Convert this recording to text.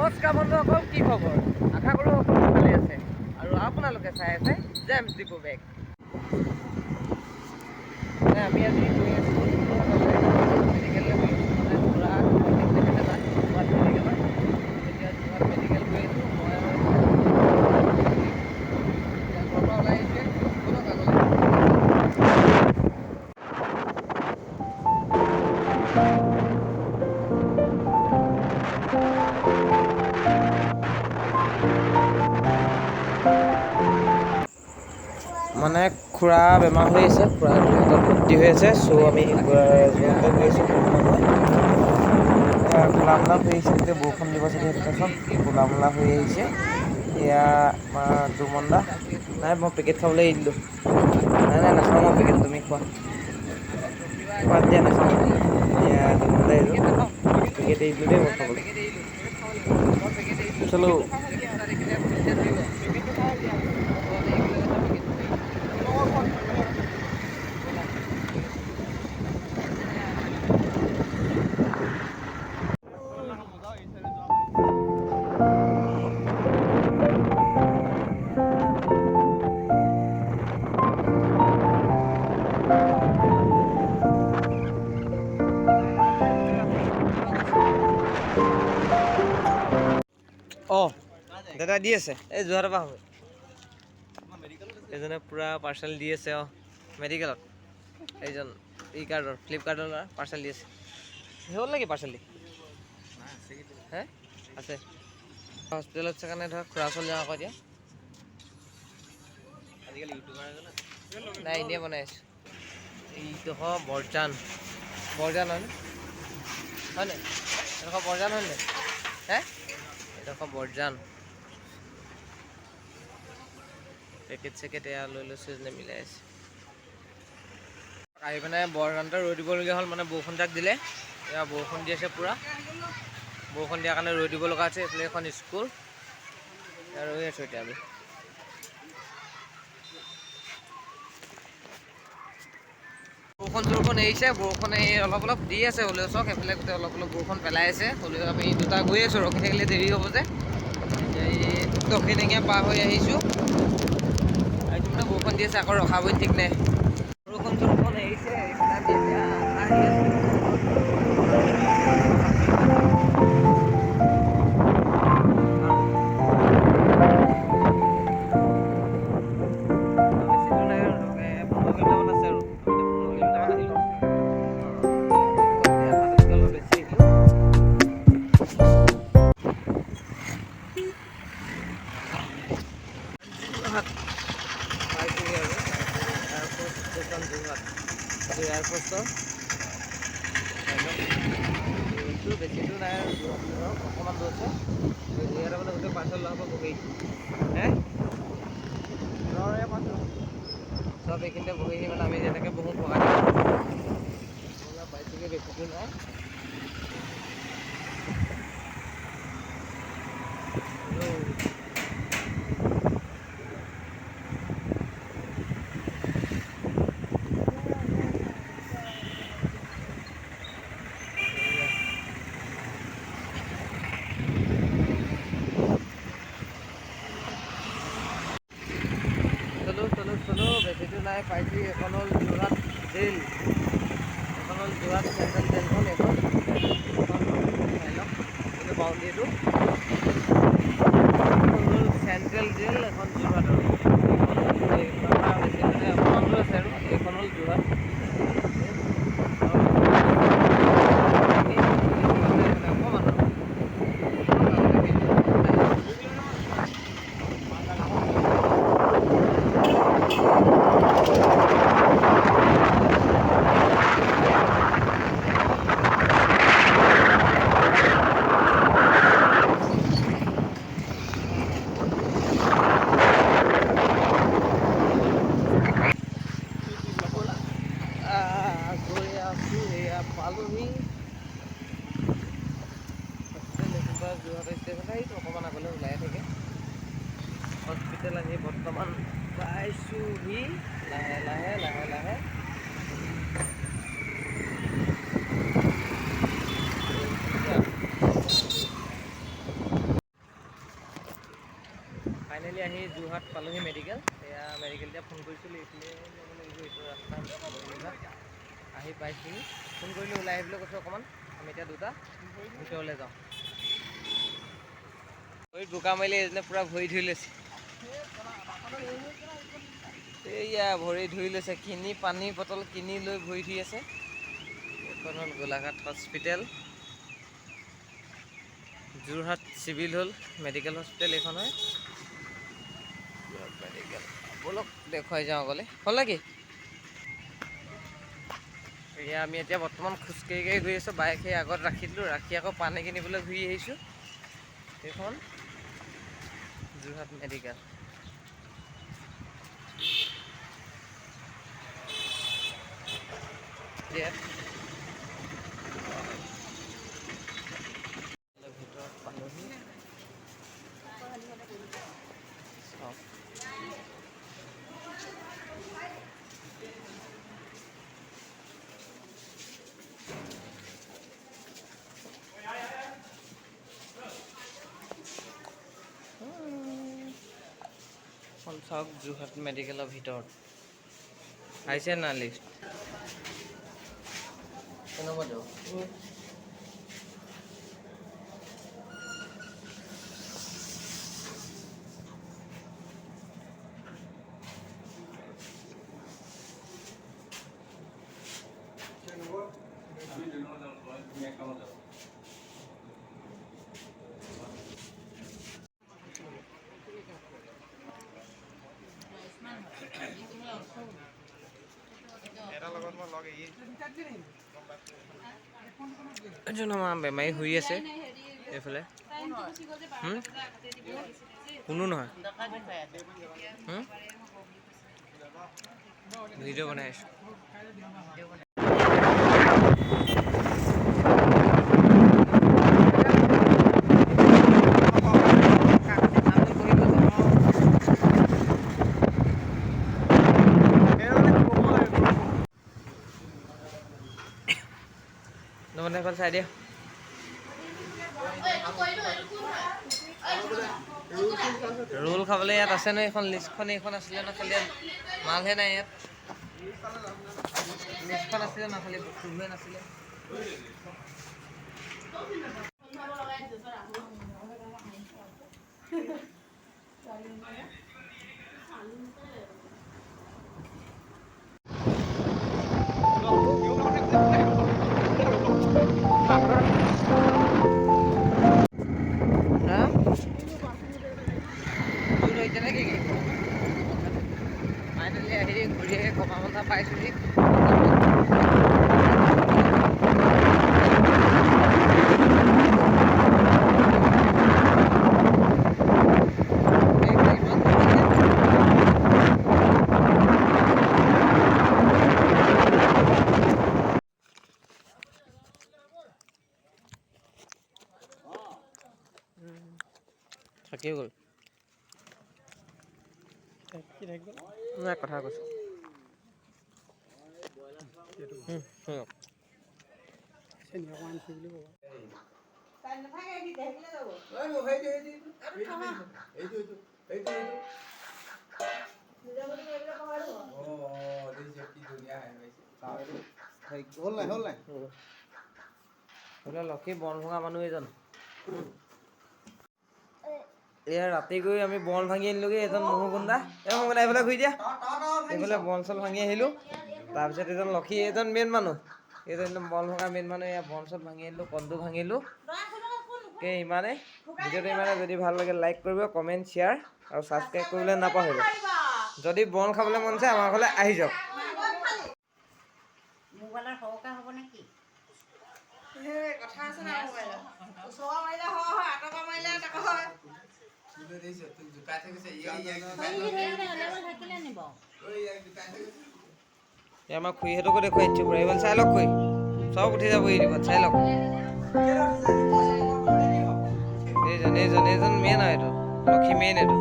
নমস্কাৰ বন্ধুসকল, কি খবৰ? আশা কৰোঁ সকলো ভালে আছে আৰু আপোনালোকে চাই আছে জেমছ ডিপো বেগ। আমি আজি গৈ আছোঁ মেডিকেললৈ গৈ আছোঁ, মানে খুৰা মেডিকেলত এতিয়া যোৰহাট মেডিকেল গৈ আছোঁ। মই ঘৰৰ পৰা ওলাই আহিছোঁ, ব'লক আগলৈ। মানে খুৰা বেমাৰ হৈ আছে, খুৰা যোৰহাটত ভৰ্তি হৈ আছে। চ' আমি যোৰহাটলৈ গৈ আছোঁ। ক'লা মোলা হৈ আহিছে, গোটেই বৰষুণ দিব চাগে। সেইটো চাওক ক'লা মোলা হৈ আহিছে। এয়া আমাৰ জুমন দা। নাই, মই পেকেট খাবলৈ এৰি দিলোঁ। নাই নাখাওঁ মই পেকেট, তুমি খোৱা। খোৱাত দিয়া নাখাওঁ। এয়া জুমন দা এইটো পেকেট এৰি দিলোঁ দেই মই খাবলৈ। চলো। অঁ দাদা দি আছে, এই যোৰহাটৰ পৰা হ'ব। এইজনে পূৰা পাৰ্চেল দি আছে। মেডিকেলত এইজন ফ্লিপকাৰ্টৰ ল'ৰা পাৰ্চেল দি আছে। হ'ল নেকি পাৰ্চেল দি? হে আছে হস্পিটেলত কাৰণে ধৰক খুৰা ওচৰলৈ যাওঁ আকৌ এতিয়া। আজিকালি ইউটিউবাৰ নাই, এনেই বনাই আছোঁ। এইডোখৰ বৰজান হয়নে? হয়নে এইডোখৰ বৰজান হয়নে? হে এইডোখৰ বৰজান। পেকেট চেকেট এয়া লৈ লৈছোঁ, যেনে মিলাই আছে। আহি পিনে বৰজানতে ৰৈ দিবলগীয়া হ'ল, মানে বৰষুণ যাক দিলে। এয়া বৰষুণ দি আছে পূৰা। বৰষুণ দিয়াৰ কাৰণে ৰৈ দিব লগা আছে। এইফালে এখন স্কুল, ৰৈ আছোঁ এতিয়া আমি। বৰষুণ এৰিছে, বৰষুণ অলপ অলপ দি আছে। হ'লেও চাওক সেইফালে গোটেই অলপ অলপ বৰষুণ পেলাই আছে। হ'লেও আমি দুটা গৈ আছোঁ, ৰখি থাকিলে দেৰি হ'ব যে। এতিয়া এই দক্ষিণেঙীয়া পাৰ হৈ আহিছোঁ। এইটো মানে বৰষুণ দি আছে, আকৌ ৰখাবই ঠিক নাই। বৰষুণ এৰিছে, এইফালে আমি এতিয়া আহি আছোঁ। এয়াৰপোৰ্টৰ বেছি দূৰ নাই আৰু অকণমান দূৰ আছে। ইয়াতে মানে গোটেই পাৰ্চেল লোৱাৰ পৰা বহি হে চব এইখিনিতে বহিহি। মানে আমি যেনেকৈ বহুত বহাই পাইছোঁগৈ, বেছি দূৰ নাই। চলো বেছি দূৰ নাই, পাইছোঁ। এখন হ'ল যোৰহাট জেল, এখন হ'ল যোৰহাট চেণ্ট্ৰেল জেলখন। এইখন চাই লওক, এইটো বাউণ্ডেৰীটো হ'ল চেণ্ট্ৰেল জেল, এখন যোৰহাটৰ। বেছি দূৰ নাই, অকণমান দূৰ আছে আৰু। এইখন হ'ল যোৰহাট। গৈ আছোঁ, এয়া পালোহি যোৰহাট ষ্টেচন। এইটো অকণমান আগলৈ ওলাই থাকে হস্পিটেল। আহি বৰ্তমান পাইছোঁহি, লাহে লাহে। মেলি আহি যোৰহাট পালোহি মেডিকেল। এয়া মেডিকেল এতিয়া ফোন কৰিছিলোঁ, এইফালে যাব লাগিব, এইটো ৰাস্তা আহি পাইছোহি। ফোন কৰিলোঁ ওলাই আহিবলৈ কৈছোঁ অকণমান। আমি এতিয়া দুটা ভিতৰলৈ যাওঁ। ভৰিত বোকা মাৰিলে এইজনে পূৰা ভৰি ধুই লৈছে। এইয়া ভৰি ধুই লৈছে, কিনি পানী বটল কিনি লৈ ভৰি ধুই আছে। এইখন হ'ল গোলাঘাট হস্পিটেল, যোৰহাট চিভিল হ'ল মেডিকেল হস্পিটেল এইখন হয়। যোৰহাট মেডিকেল, ব'লক দেখুৱাই যাওঁ গ'লে হ'ল নেকি? এয়া আমি এতিয়া বৰ্তমান খোজকাঢ়ি গৈ আছোঁ। বাইক সেই আগত ৰাখি দিলোঁ, ৰাখি আকৌ পানী কিনিবলৈ ঘূৰি আহিছোঁ। এইখন যোৰহাট মেডিকেল। ভিতৰত পালোহি। চাওক যোৰহাট মেডিকেলৰ ভিতৰত আহিছে না লিষ্ট এজন আমাৰ বেমাৰী শুই আছে এইফালে। কোনো নহয়, ভিডিঅ' বনাই আছো। এখন চাই দিয়া। ৰোল খাবলৈ ইয়াত আছে ন? এইখন লিষ্টখন এইখন আছিলে ন? খালি মালহে নাই ইয়াত। লিষ্টখন আছিলে ন? খালি বস্তুবোৰহে নাছিলে। ফাইনেলি আহি ঘূৰি আহি কমাবন্ধা পাইছোহি। থাকিও গ'ল নাই কথা কৈছো। লক্ষী বন ভঙা মানুহ এজন। এয়া ৰাতি গৈ আমি বন ভাঙি আনিলোগে। এজন মহুগুণ্ডা, এইফালে ঘূৰি দিয়া। এইফালে বন চল ভাঙি আহিলো। তাৰপিছত এজন লক্ষী, এজন মেইন মানুহ, এইজন বন ভঙা মেইন মানুহ। এয়া বন চল ভাঙি আনিলো, কণটো ভাঙিলো। ইমানে ভিডিঅ'টো ইমানে। যদি ভাল লাগে লাইক কৰিব, কমেণ্ট, শ্বেয়াৰ আৰু ছাবস্ক্ৰাইব কৰিবলৈ নাপাহৰিব। যদি বন খাবলৈ মন যায় আমাৰ ঘৰলৈ আহি যাওক। মোবাইলৰ সৰকা হ'ব নেকি? কথা আছে না মোবাইলত। ওচৰ মাৰিলে হয়, আঁতৰ মাৰিলে তাক হয়। আমাৰ খুৰীহঁতকো দেখুৱাই দিছোঁ। এইবাৰ চাই লওক, খুৰী চব উঠি যাব দিব, চাই লওক। এইজন মেইন আৰু এইটো লক্ষী মেইন এইটো।